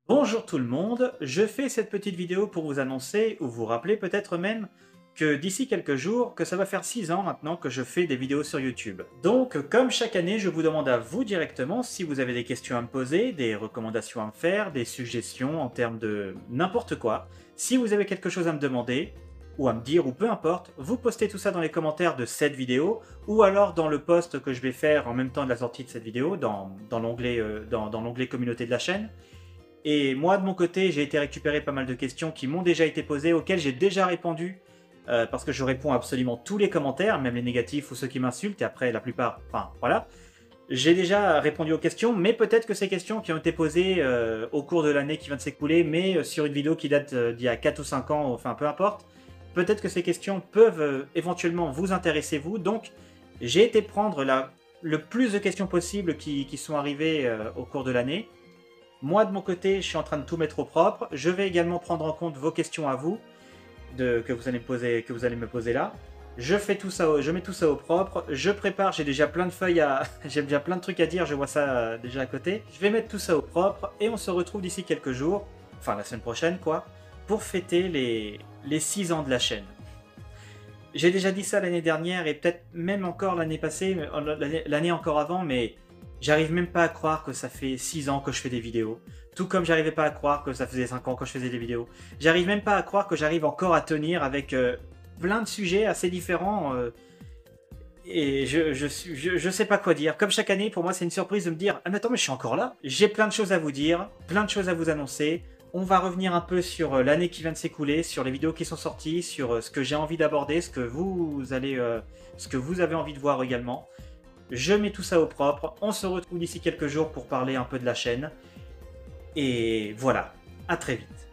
Bonjour tout le monde, je fais cette petite vidéo pour vous annoncer, ou vous rappeler peut-être même, que d'ici quelques jours, que ça va faire 6 ans maintenant que je fais des vidéos sur YouTube. Donc, comme chaque année, je vous demande à vous directement si vous avez des questions à me poser, des recommandations à me faire, des suggestions en termes de n'importe quoi. Si vous avez quelque chose à me demander, ou à me dire, ou peu importe, vous postez tout ça dans les commentaires de cette vidéo, ou alors dans le post que je vais faire en même temps de la sortie de cette vidéo, dans l'onglet communauté de la chaîne. Et moi, de mon côté, j'ai été récupérer pas mal de questions qui m'ont déjà été posées, auxquelles j'ai déjà répondu, parce que je réponds à absolument tous les commentaires, même les négatifs ou ceux qui m'insultent, et après, la plupart, enfin, voilà. J'ai déjà répondu aux questions, mais peut-être que ces questions qui ont été posées au cours de l'année qui vient de s'écouler, mais sur une vidéo qui date d'il y a 4 ou 5 ans, enfin, peu importe, peut-être que ces questions peuvent éventuellement vous intéresser, vous. Donc, j'ai été prendre le plus de questions possibles qui sont arrivées au cours de l'année. Moi, de mon côté, je suis en train de tout mettre au propre. Je vais également prendre en compte vos questions à vous, que vous allez me poser là. Je fais tout ça, je mets tout ça au propre. Je prépare, j'ai déjà plein de feuilles j'ai déjà plein de trucs à dire, je vois ça déjà à côté. Je vais mettre tout ça au propre et on se retrouve d'ici quelques jours, enfin la semaine prochaine quoi, pour fêter les 6 ans de la chaîne. J'ai déjà dit ça l'année dernière et peut-être même encore l'année passée, l'année encore avant, mais j'arrive même pas à croire que ça fait 6 ans que je fais des vidéos. Tout comme j'arrivais pas à croire que ça faisait 5 ans que je faisais des vidéos. J'arrive même pas à croire que j'arrive encore à tenir avec plein de sujets assez différents. Et je sais pas quoi dire. Comme chaque année, pour moi, c'est une surprise de me dire ah mais attends, mais je suis encore là. J'ai plein de choses à vous dire, plein de choses à vous annoncer. On va revenir un peu sur l'année qui vient de s'écouler, sur les vidéos qui sont sorties, sur ce que j'ai envie d'aborder, ce que ce que vous avez envie de voir également. Je mets tout ça au propre. On se retrouve d'ici quelques jours pour parler un peu de la chaîne. Et voilà, à très vite.